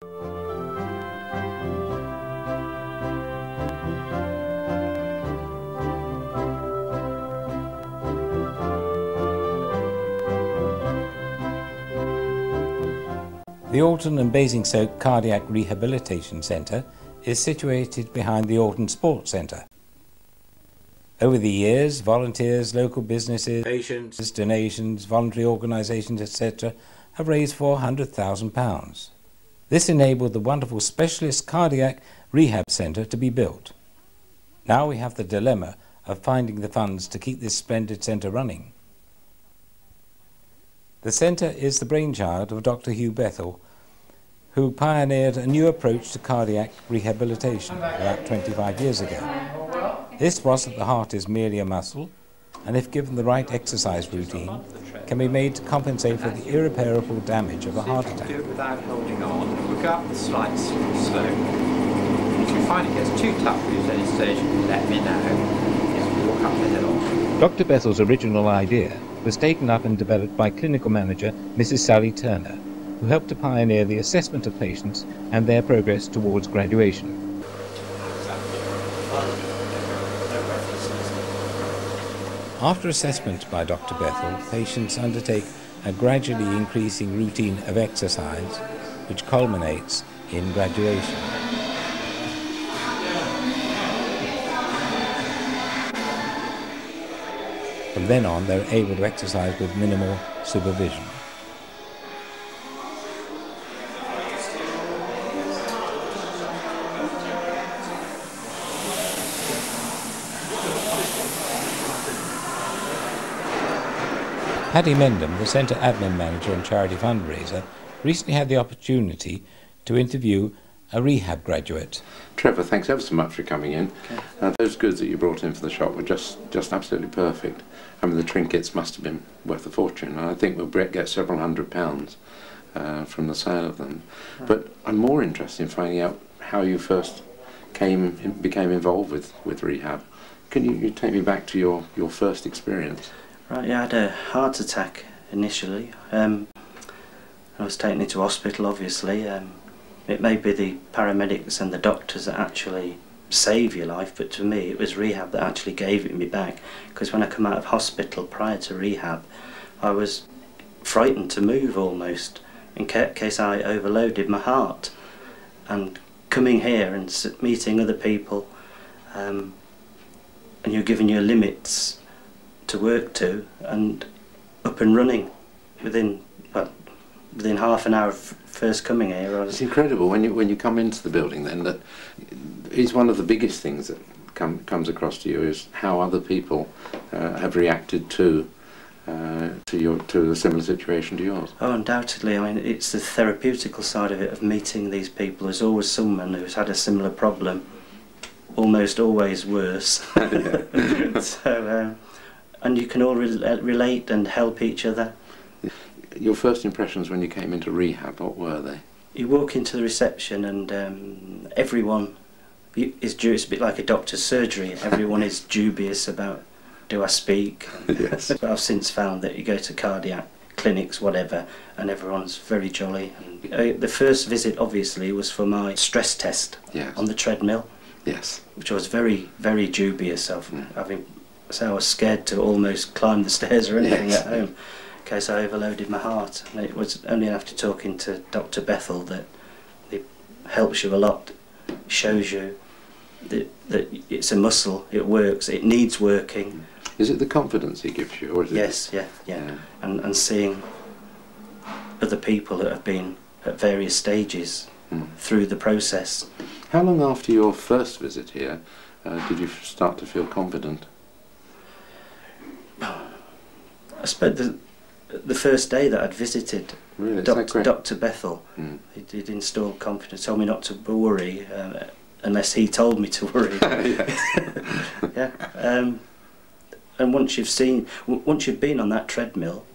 The Alton and Basingstoke Cardiac Rehabilitation Centre is situated behind the Alton Sports Centre. Over the years, volunteers, local businesses, patients, donations, voluntary organisations, etc. have raised £400,000. This enabled the wonderful specialist cardiac rehab centre to be built. Now we have the dilemma of finding the funds to keep this splendid centre running. The centre is the brainchild of Dr. Hugh Bethell, who pioneered a new approach to cardiac rehabilitation about 25 years ago. This was that the heart is merely a muscle, and if given the right exercise routine, can be made to compensate for the irreparable damage of a heart attack. Do it without holding on. We'll go up the slight slope. If you find it gets too tough for you at any stage, let me know. Just walk up the hill. Dr. Bethell's original idea was taken up and developed by clinical manager Mrs. Sally Turner, who helped to pioneer the assessment of patients and their progress towards graduation. After assessment by Dr. Bethell, patients undertake a gradually increasing routine of exercise, which culminates in graduation. From then on, they're able to exercise with minimal supervision. Paddy Mendham, the Centre Admin Manager and Charity Fundraiser, recently had the opportunity to interview a rehab graduate. Trevor, thanks ever so much for coming in. Okay. Those goods that you brought in for the shop were just absolutely perfect. I mean, the trinkets must have been worth a fortune, and I think we'll get several £100s from the sale of them. Right. But I'm more interested in finding out how you first became involved with rehab. Can you take me back to your first experience? Right, yeah, I had a heart attack initially. I was taken into hospital, obviously. It may be the paramedics and the doctors that actually save your life, but to me it was rehab that actually gave it me back. Because when I come out of hospital prior to rehab, I was frightened to move almost, in case I overloaded my heart. And coming here and meeting other people, and you're given your limits to work to, and up and running within half an hour of first coming here. It's incredible when you come into the building. Then that is one of the biggest things that comes across to you, is how other people have reacted to a similar situation to yours. Oh, undoubtedly. I mean, it's the therapeutical side of it, of meeting these people. There's always someone who's had a similar problem, almost always worse. So. And you can all relate and help each other. Your first impressions when you came into rehab, what were they? You walk into the reception and everyone is due. It's a bit like a doctor's surgery. Everyone is dubious about, do I speak? Yes. But I've since found that you go to cardiac clinics, whatever, and everyone's very jolly. And, the first visit, obviously, was for my stress test. Yes. On the treadmill. Yes. Which I was very, very dubious of. So I was scared to almost climb the stairs or anything. Yes. At home, in case I overloaded my heart. And it was only after talking to Dr. Bethell that it helps you a lot, shows you that it's a muscle, it works, it needs working. Is it the confidence it gives you? Or is yes, yeah. And seeing other people that have been at various stages through the process. How long after your first visit here did you start to feel confident? I suppose the first day that I'd visited Dr. Bethell, he'd installed confidence, told me not to worry unless he told me to worry. Yeah. And once you've been on that treadmill,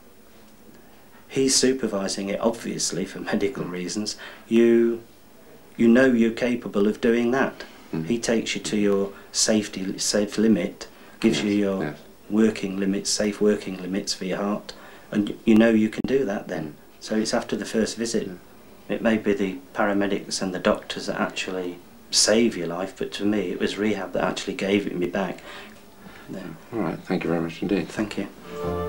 he's supervising it, obviously for medical reasons. You know you're capable of doing that. He takes you to your safe limit, gives you your working limits, safe working limits for your heart, and you know you can do that then. So it's after the first visit It may be the paramedics and the doctors that actually save your life, but to me it was rehab that actually gave it me back. All right, thank you very much indeed. Thank you.